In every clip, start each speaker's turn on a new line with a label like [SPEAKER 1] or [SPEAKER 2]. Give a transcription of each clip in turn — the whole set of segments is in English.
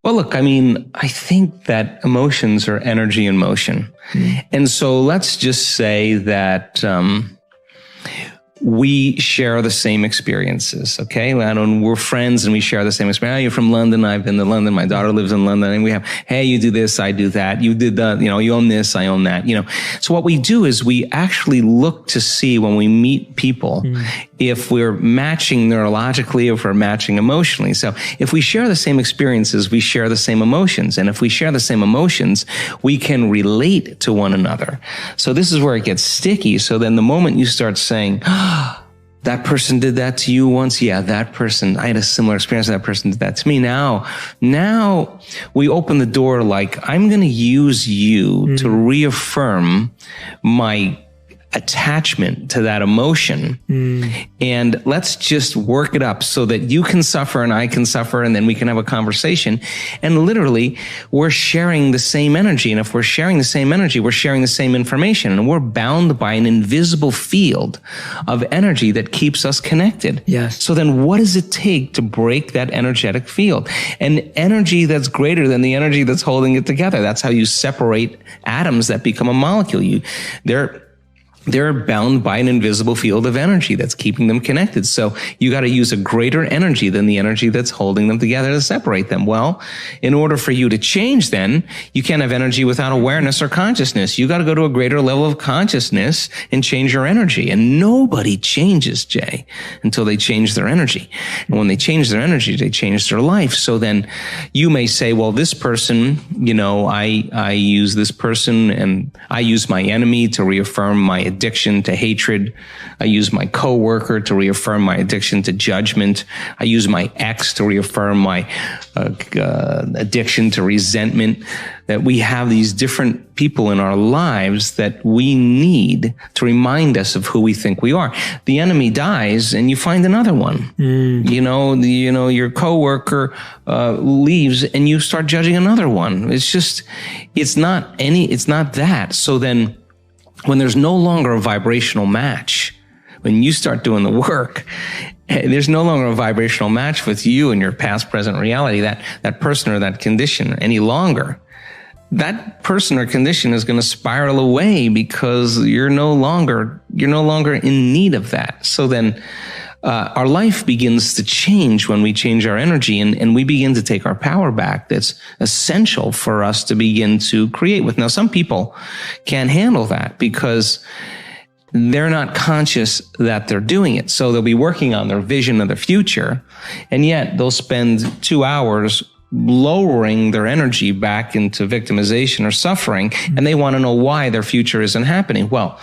[SPEAKER 1] Well, look, I mean, I think that emotions are energy in motion. And so let's just say that we share the same experiences, okay? We're friends and we share the same experience. Oh, you're from London. I've been to London. My daughter lives in London. And we have, hey, you do this, I do that. You did that, you own this, I own that, So what we do is we actually look to see when we meet people if we're matching neurologically, if we're matching emotionally. So if we share the same experiences, we share the same emotions. And if we share the same emotions, we can relate to one another. So this is where it gets sticky. So then the moment you start saying, that person did that to you once. Yeah, that person, I had a similar experience. That person did that to me. Now we open the door like, I'm going to use you to reaffirm my attachment to that emotion. And let's just work it up so that you can suffer and I can suffer, and then we can have a conversation. And literally, we're sharing the same energy. And if we're sharing the same energy, we're sharing the same information. And we're bound by an invisible field of energy that keeps us connected.
[SPEAKER 2] Yes.
[SPEAKER 1] So then what does it take to break that energetic field? An energy that's greater than the energy that's holding it together. That's how you separate atoms that become a molecule. They're bound by an invisible field of energy that's keeping them connected. So you got to use a greater energy than the energy that's holding them together to separate them. Well, in order for you to change, then you can't have energy without awareness or consciousness. You got to go to a greater level of consciousness and change your energy. And nobody changes, Jay, until they change their energy. And when they change their energy, they change their life. So then you may say, well, this person, I use this person and I use my enemy to reaffirm my addiction to hatred. I use my coworker to reaffirm my addiction to judgment. I use my ex to reaffirm my addiction to resentment. That we have these different people in our lives that we need to remind us of who we think we are. The enemy dies and you find another one. Your coworker leaves and you start judging another one. It's not that. So then, when there's no longer a vibrational match, when you start doing the work, there's no longer a vibrational match with you and your past, present reality, that person or that condition any longer. That person or condition is going to spiral away because you're no longer in need of that. So then, our life begins to change when we change our energy and we begin to take our power back. That's essential for us to begin to create with. Now, some people can't handle that because they're not conscious that they're doing it. So they'll be working on their vision of the future, and yet they'll spend 2 hours lowering their energy back into victimization or suffering, and they want to know why their future isn't happening. Well,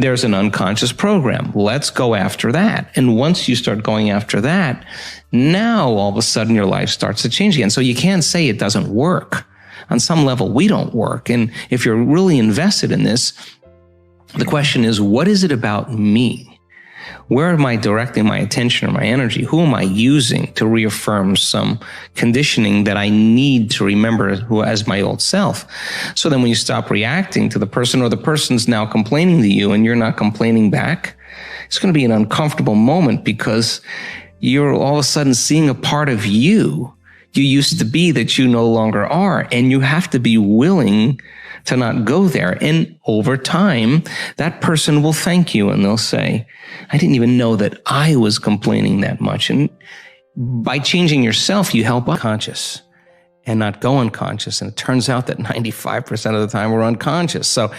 [SPEAKER 1] there's an unconscious program. Let's go after that. And once you start going after that, now all of a sudden your life starts to change again. So you can't say it doesn't work. On some level, we don't work. And if you're really invested in this, the question is, what is it about me? Where am I directing my attention or my energy? Who am I using to reaffirm some conditioning that I need to remember as my old self? So then when you stop reacting to the person, or the person's now complaining to you and you're not complaining back, it's going to be an uncomfortable moment because you're all of a sudden seeing a part of you used to be that you no longer are. And you have to be willing to not go there. And over time, that person will thank you and they'll say, I didn't even know that I was complaining that much. And by changing yourself, you help unconscious and not go unconscious. And it turns out that 95% of the time we're unconscious. So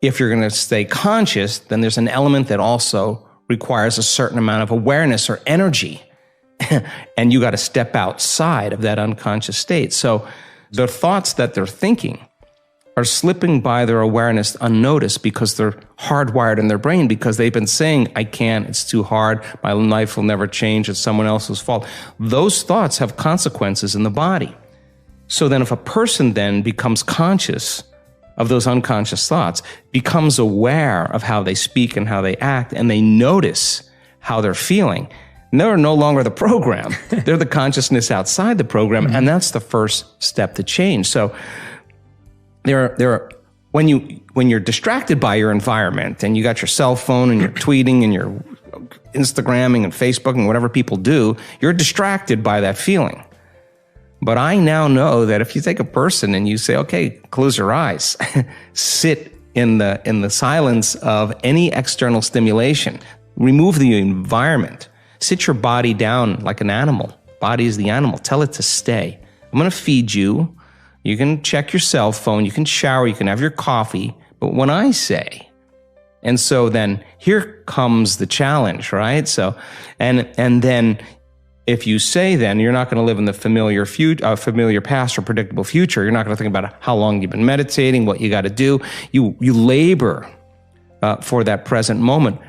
[SPEAKER 1] if you're going to stay conscious, then there's an element that also requires a certain amount of awareness or energy. And you got to step outside of that unconscious state. So the thoughts that they're thinking are slipping by their awareness unnoticed because they're hardwired in their brain, because they've been saying, I can't, it's too hard, my life will never change, it's someone else's fault. Those thoughts have consequences in the body. So then if a person then becomes conscious of those unconscious thoughts, becomes aware of how they speak and how they act, and they notice how they're feeling, they're no longer the program. They're the consciousness outside the program, and that's the first step to change. So when you're distracted by your environment and you got your cell phone and you're tweeting and you're Instagramming and Facebooking, whatever people do, you're distracted by that feeling. But I now know that if you take a person and you say, okay, close your eyes, sit in the silence of any external stimulation, remove the environment, sit your body down like an animal. Body is the animal. Tell it to stay. I'm going to feed you. You can check your cell phone. You can shower. You can have your coffee. But when I say, and so then here comes the challenge, right? So, and then if you say then you're not going to live in the familiar past or predictable future, you're not going to think about how long you've been meditating, what you got to do. You labor for that present moment.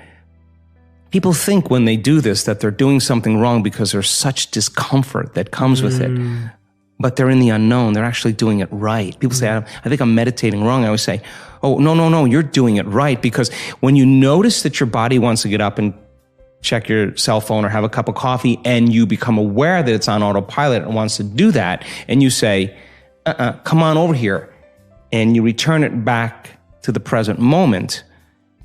[SPEAKER 1] People think when they do this that they're doing something wrong because there's such discomfort that comes with it. But they're in the unknown. They're actually doing it right. People say, I think I'm meditating wrong. I always say, oh, no, you're doing it right. Because when you notice that your body wants to get up and check your cell phone or have a cup of coffee, and you become aware that it's on autopilot and wants to do that, and you say, come on over here, and you return it back to the present moment,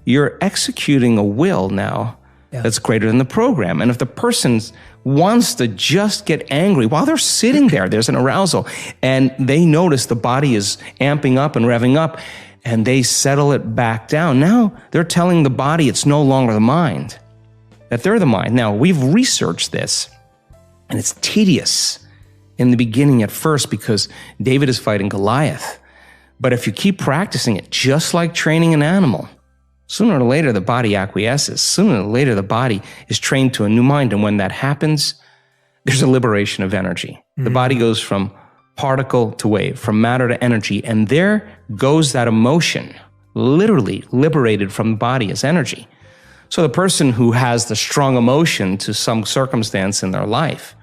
[SPEAKER 1] you're executing a will now that's greater than the program. And if the person wants to just get angry while they're sitting there, there's an arousal, and they notice the body is amping up and revving up, and they settle it back down. Now they're telling the body it's no longer the mind, that they're the mind. Now, we've researched this, and it's tedious in the beginning at first because David is fighting Goliath. But if you keep practicing it, just like training an animal, sooner or later the body acquiesces. Sooner or later the body is trained to a new mind. And when that happens, there's a liberation of energy. The body goes from particle to wave, from matter to energy, and there goes that emotion, literally liberated from the body as energy. So the person who has the strong emotion to some circumstance in their life,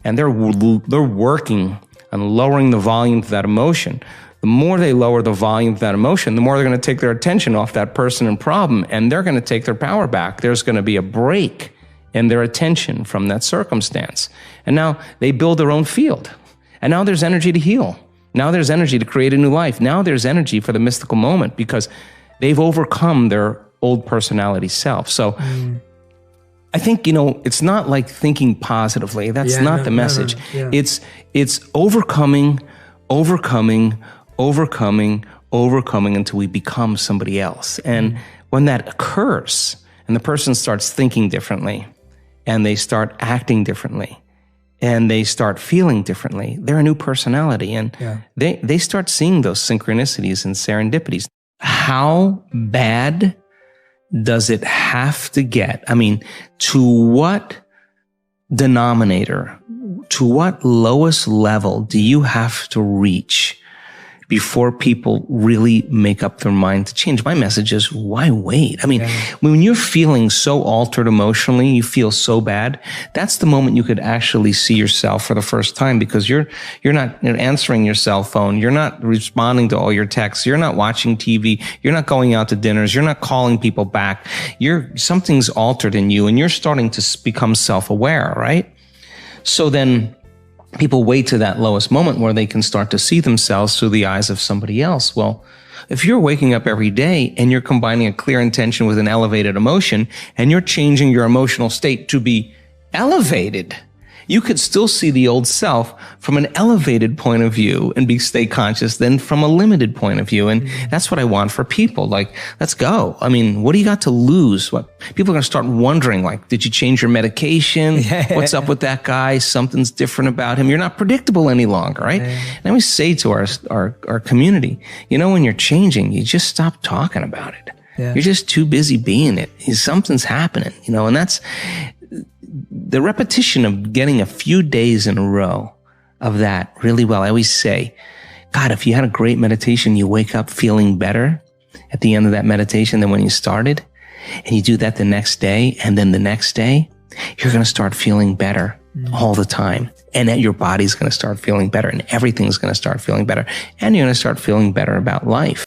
[SPEAKER 1] and they're working on lowering the volume of that emotion, the more they lower the volume of that emotion, the more they're going to take their attention off that person and problem, and they're going to take their power back. There's going to be a break in their attention from that circumstance. And now they build their own field. And now there's energy to heal. Now there's energy to create a new life. Now there's energy for the mystical moment because they've overcome their old personality self. So I think, it's not like thinking positively. That's not the message.
[SPEAKER 2] No.
[SPEAKER 1] It's overcoming until we become somebody else. And when that occurs and the person starts thinking differently and they start acting differently and they start feeling differently, they're a new personality. And they start seeing those synchronicities and serendipities. How bad does it have to get? I mean, to what denominator, to what lowest level do you have to reach before people really make up their mind to change? My message is, why wait? I mean, when you're feeling so altered emotionally, you feel so bad, that's the moment you could actually see yourself for the first time, because you're not answering your cell phone. You're not responding to all your texts. You're not watching TV. You're not going out to dinners. You're not calling people back. Something's altered in you, and you're starting to become self-aware, right? So then people wait to that lowest moment where they can start to see themselves through the eyes of somebody else. Well, if you're waking up every day and you're combining a clear intention with an elevated emotion, and you're changing your emotional state to be elevated, you could still see the old self from an elevated point of view and stay conscious than from a limited point of view. And that's what I want for people. Like, let's go. I mean, what do you got to lose? What people are going to start wondering, like, did you change your medication? What's up with that guy? Something's different about him. You're not predictable any longer, right? And I always say to our community, when you're changing, you just stop talking about it. You're just too busy being it. Something's happening, and that's the repetition of getting a few days in a row of that really well. I always say, God, if you had a great meditation, you wake up feeling better at the end of that meditation than when you started, and you do that the next day, and then the next day, you're going to start feeling better all the time. And then your body's going to start feeling better, and everything's going to start feeling better, and you're going to start feeling better about life.